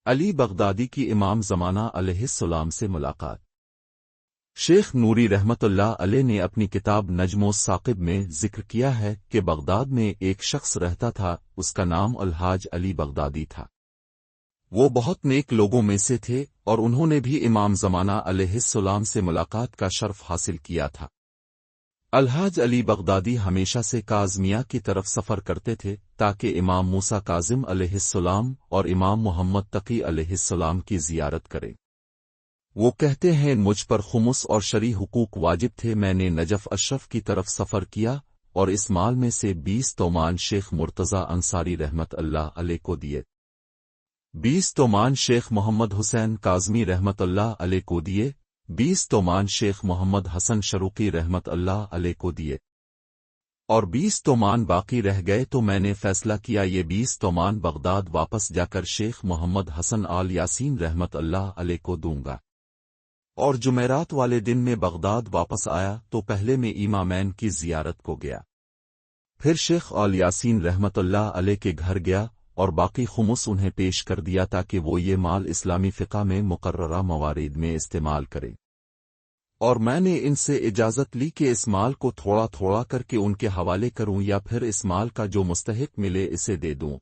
علی بغدادی کی امام زمانہ علیہ السلام سے ملاقات۔ شیخ نوری رحمت اللہ علیہ نے اپنی کتاب نجم الثاقب میں ذکر کیا ہے کہ بغداد میں ایک شخص رہتا تھا، اس کا نام الحاج علی بغدادی تھا۔ وہ بہت نیک لوگوں میں سے تھے اور انہوں نے بھی امام زمانہ علیہ السلام سے ملاقات کا شرف حاصل کیا تھا۔ الحاج علی بغدادی ہمیشہ سے کاظمیہ کی طرف سفر کرتے تھے تاکہ امام موسیٰ کاظم علیہ السلام اور امام محمد تقی علیہ السلام کی زیارت کریں۔ وہ کہتے ہیں مجھ پر خمس اور شرعی حقوق واجب تھے، میں نے نجف اشرف کی طرف سفر کیا اور اس مال میں سے 20 تومان شیخ مرتضی انصاری رحمت اللہ علیہ کو دیے، 20 تومان شیخ محمد حسین کاظمی رحمت اللہ علیہ کو دیے، 20 تومان شیخ محمد حسن شروقی رحمت اللہ علیہ کو دیے، اور 20 تومان باقی رہ گئے تو میں نے فیصلہ کیا یہ 20 تومان بغداد واپس جا کر شیخ محمد حسن آل یاسین رحمت اللہ علیہ کو دوں گا۔ اور جمعرات والے دن میں بغداد واپس آیا تو پہلے میں امامین کی زیارت کو گیا، پھر شیخ آل یاسین رحمت اللہ علیہ کے گھر گیا اور باقی خمس انہیں پیش کر دیا تاکہ وہ یہ مال اسلامی فقہ میں مقررہ موارد میں استعمال کریں، اور میں نے ان سے اجازت لی کہ اس مال کو تھوڑا تھوڑا کر کے ان کے حوالے کروں یا پھر اس مال کا جو مستحق ملے اسے دے دوں۔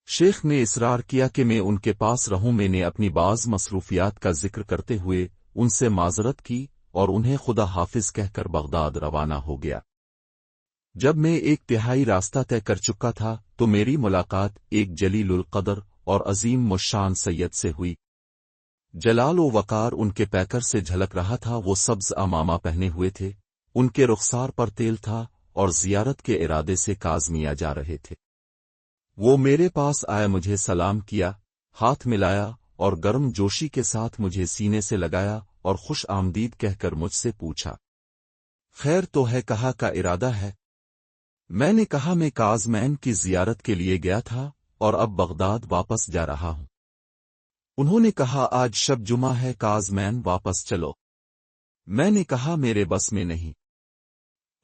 شیخ نے اصرار کیا کہ میں ان کے پاس رہوں۔ میں نے اپنی بعض مصروفیات کا ذکر کرتے ہوئے ان سے معذرت کی اور انہیں خدا حافظ کہہ کر بغداد روانہ ہو گیا۔ جب میں 1/3 راستہ طے کر چکا تھا تو میری ملاقات ایک جلیل القدر اور عظیم مشان سید سے ہوئی۔ جلال و وقار ان کے پیکر سے جھلک رہا تھا، وہ سبز عمامہ پہنے ہوئے تھے، ان کے رخسار پر تیل تھا اور زیارت کے ارادے سے کاظمیہ جا رہے تھے۔ وہ میرے پاس آئے، مجھے سلام کیا، ہاتھ ملایا اور گرم جوشی کے ساتھ مجھے سینے سے لگایا اور خوش آمدید کہہ کر مجھ سے پوچھا، خیر تو ہے؟ کہا کا ارادہ ہے؟ میں نے کہا میں کاظمین کی زیارت کے لیے گیا تھا اور اب بغداد واپس جا رہا ہوں۔ انہوں نے کہا آج شب جمعہ ہے، کاظمین واپس چلو۔ میں نے کہا میرے بس میں نہیں۔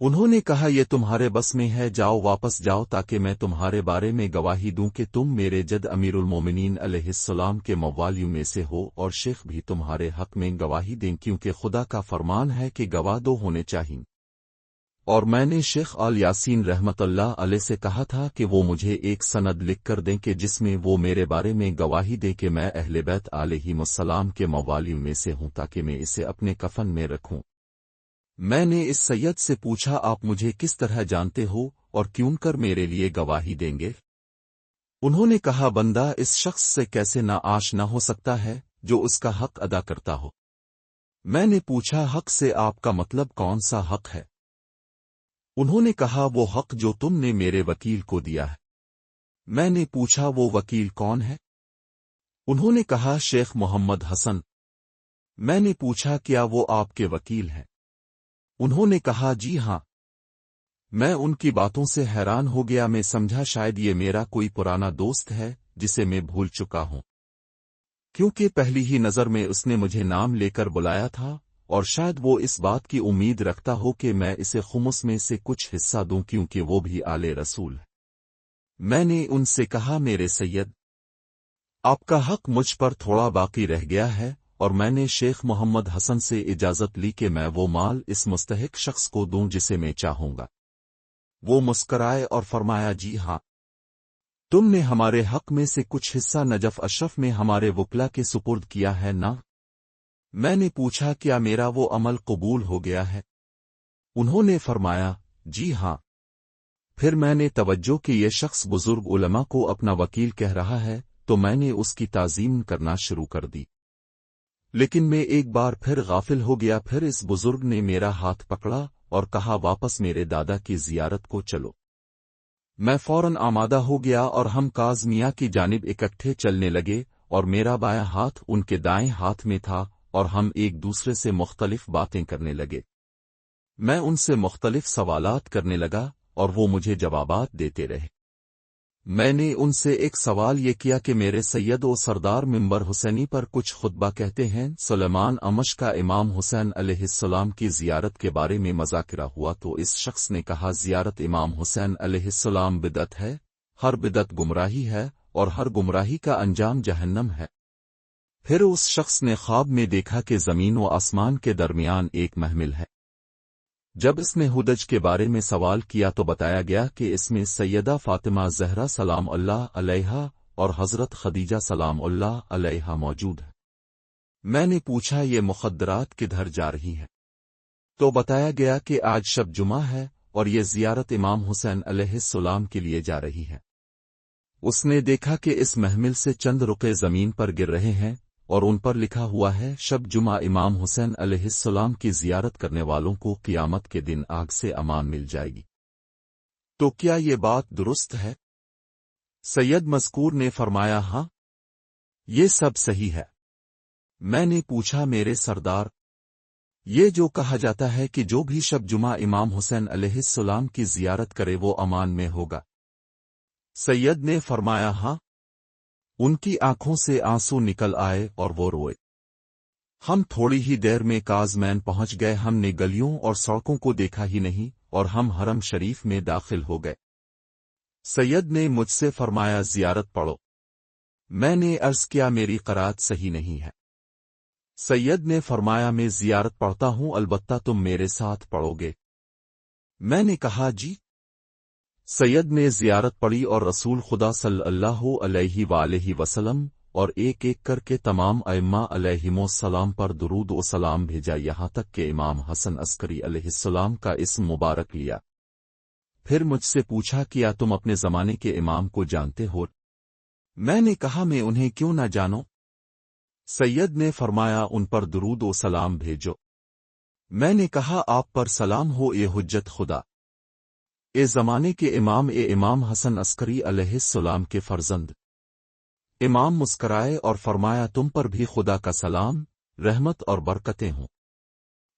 انہوں نے کہا یہ تمہارے بس میں ہے، جاؤ واپس جاؤ تاکہ میں تمہارے بارے میں گواہی دوں کہ تم میرے جد امیر المومنین علیہ السلام کے موالیوں میں سے ہو، اور شیخ بھی تمہارے حق میں گواہی دیں کیونکہ خدا کا فرمان ہے کہ گواہ 2 ہونے چاہئیں۔ اور میں نے شیخ آل یاسین رحمت اللہ علیہ سے کہا تھا کہ وہ مجھے ایک سند لکھ کر دیں کہ جس میں وہ میرے بارے میں گواہی دیں کہ میں اہل بیت علیہم السلام کے موالیوں میں سے ہوں تاکہ میں اسے اپنے کفن میں رکھوں۔ میں نے اس سید سے پوچھا آپ مجھے کس طرح جانتے ہو اور کیوں کر میرے لیے گواہی دیں گے؟ انہوں نے کہا بندہ اس شخص سے کیسے ناآشنا ہو سکتا ہے جو اس کا حق ادا کرتا ہو۔ میں نے پوچھا حق سے آپ کا مطلب کون سا حق ہے؟ انہوں نے کہا وہ حق جو تم نے میرے وکیل کو دیا ہے۔ میں نے پوچھا وہ وکیل کون ہے؟ انہوں نے کہا شیخ محمد حسن۔ میں نے پوچھا کیا وہ آپ کے وکیل ہیں؟ انہوں نے کہا جی ہاں۔ میں ان کی باتوں سے حیران ہو گیا، میں سمجھا شاید یہ میرا کوئی پرانا دوست ہے جسے میں بھول چکا ہوں، کیونکہ پہلی ہی نظر میں اس نے مجھے نام لے کر بلایا تھا اور شاید وہ اس بات کی امید رکھتا ہو کہ میں اسے خمس میں سے کچھ حصہ دوں کیونکہ وہ بھی آل رسول ہے۔ میں نے ان سے کہا میرے سید، آپ کا حق مجھ پر تھوڑا باقی رہ گیا ہے، اور میں نے شیخ محمد حسن سے اجازت لی کہ میں وہ مال اس مستحق شخص کو دوں جسے میں چاہوں گا۔ وہ مسکرائے اور فرمایا جی ہاں، تم نے ہمارے حق میں سے کچھ حصہ نجف اشرف میں ہمارے وکلا کے سپرد کیا ہے نا؟ میں نے پوچھا کیا میرا وہ عمل قبول ہو گیا ہے؟ انہوں نے فرمایا جی ہاں۔ پھر میں نے توجہ کہ یہ شخص بزرگ علماء کو اپنا وکیل کہہ رہا ہے تو میں نے اس کی تعظیم کرنا شروع کر دی، لیکن میں ایک بار پھر غافل ہو گیا۔ پھر اس بزرگ نے میرا ہاتھ پکڑا اور کہا واپس میرے دادا کی زیارت کو چلو۔ میں فوراً آمادہ ہو گیا اور ہم کاظمیہ کی جانب اکٹھے چلنے لگے اور میرا بایاں ہاتھ ان کے دائیں ہاتھ میں تھا اور ہم ایک دوسرے سے مختلف باتیں کرنے لگے۔ میں ان سے مختلف سوالات کرنے لگا اور وہ مجھے جوابات دیتے رہے۔ میں نے ان سے ایک سوال یہ کیا کہ میرے سید و سردار منبر حسینی پر کچھ خطبہ کہتے ہیں، سلیمان امش کا امام حسین علیہ السلام کی زیارت کے بارے میں مذاکرہ ہوا تو اس شخص نے کہا زیارت امام حسین علیہ السلام بدعت ہے، ہر بدعت گمراہی ہے اور ہر گمراہی کا انجام جہنم ہے۔ پھر اس شخص نے خواب میں دیکھا کہ زمین و آسمان کے درمیان ایک محمل ہے۔ جب اس نے ہدج کے بارے میں سوال کیا تو بتایا گیا کہ اس میں سیدہ فاطمہ زہرا سلام اللہ علیہا اور حضرت خدیجہ سلام اللہ علیہا موجود ہے۔ میں نے پوچھا یہ مخدرات کدھر جا رہی ہیں؟ تو بتایا گیا کہ آج شب جمعہ ہے اور یہ زیارت امام حسین علیہ السلام کے لیے جا رہی ہے۔ اس نے دیکھا کہ اس محمل سے چند رقعے زمین پر گر رہے ہیں اور ان پر لکھا ہوا ہے شب جمعہ امام حسین علیہ السلام کی زیارت کرنے والوں کو قیامت کے دن آگ سے امان مل جائے گی۔ تو کیا یہ بات درست ہے؟ سید مذکور نے فرمایا ہاں، یہ سب صحیح ہے۔ میں نے پوچھا میرے سردار، یہ جو کہا جاتا ہے کہ جو بھی شب جمعہ امام حسین علیہ السلام کی زیارت کرے وہ امان میں ہوگا؟ سید نے فرمایا ہاں۔ ان کی آنکھوں سے آنسو نکل آئے اور وہ روئے۔ ہم تھوڑی ہی دیر میں کازمین پہنچ گئے، ہم نے گلیوں اور سڑکوں کو دیکھا ہی نہیں اور ہم حرم شریف میں داخل ہو گئے۔ سید نے مجھ سے فرمایا زیارت پڑھو۔ میں نے عرض کیا میری قرات صحیح نہیں ہے۔ سید نے فرمایا میں زیارت پڑھتا ہوں، البتہ تم میرے ساتھ پڑھو گے؟ میں نے کہا جی۔ سید نے زیارت پڑھی اور رسول خدا صلی اللہ علیہ وآلہ وسلم اور ایک ایک کر کے تمام ائمہ علیہم السلام پر درود و سلام بھیجا، یہاں تک کہ امام حسن عسکری علیہ السلام کا اسم مبارک لیا۔ پھر مجھ سے پوچھا کیا تم اپنے زمانے کے امام کو جانتے ہو؟ میں نے کہا میں انہیں کیوں نہ جانوں؟ سید نے فرمایا ان پر درود و سلام بھیجو۔ میں نے کہا آپ پر سلام ہو اے حجت خدا، اے زمانے کے امام، اے امام حسن عسکری علیہ السلام کے فرزند۔ امام مسکرائے اور فرمایا تم پر بھی خدا کا سلام، رحمت اور برکتیں ہوں۔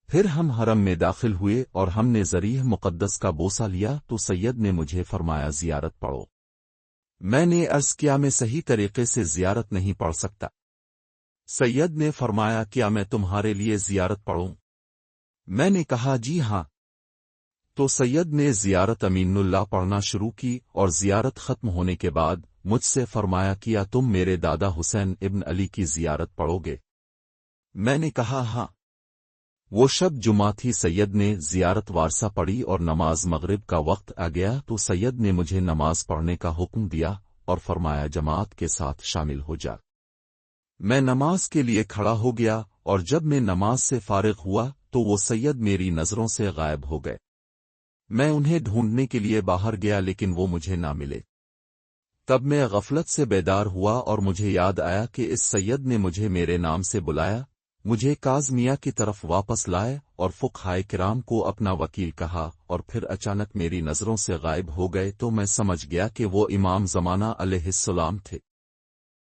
پھر ہم حرم میں داخل ہوئے اور ہم نے ذریح مقدس کا بوسہ لیا تو سید نے مجھے فرمایا زیارت پڑھو۔ میں نے عرض کیا میں صحیح طریقے سے زیارت نہیں پڑھ سکتا؟ سید نے فرمایا کیا میں تمہارے لیے زیارت پڑھوں؟ میں نے کہا جی ہاں۔ تو سید نے زیارت امین اللہ پڑھنا شروع کی اور زیارت ختم ہونے کے بعد مجھ سے فرمایا کیا تم میرے دادا حسین ابن علی کی زیارت پڑھو گے؟ میں نے کہا ہاں۔ وہ شب جمعہ تھی، سید نے زیارت وارثہ پڑھی اور نماز مغرب کا وقت آ گیا تو سید نے مجھے نماز پڑھنے کا حکم دیا اور فرمایا جماعت کے ساتھ شامل ہو جا۔ میں نماز کے لیے کھڑا ہو گیا اور جب میں نماز سے فارغ ہوا تو وہ سید میری نظروں سے غائب ہو گئے۔ میں انہیں ڈھونڈنے کے لیے باہر گیا لیکن وہ مجھے نہ ملے۔ تب میں غفلت سے بیدار ہوا اور مجھے یاد آیا کہ اس سید نے مجھے میرے نام سے بلایا، مجھے کاظمیہ کی طرف واپس لائے اور فقہائے کرام کو اپنا وکیل کہا اور پھر اچانک میری نظروں سے غائب ہو گئے تو میں سمجھ گیا کہ وہ امام زمانہ علیہ السلام تھے۔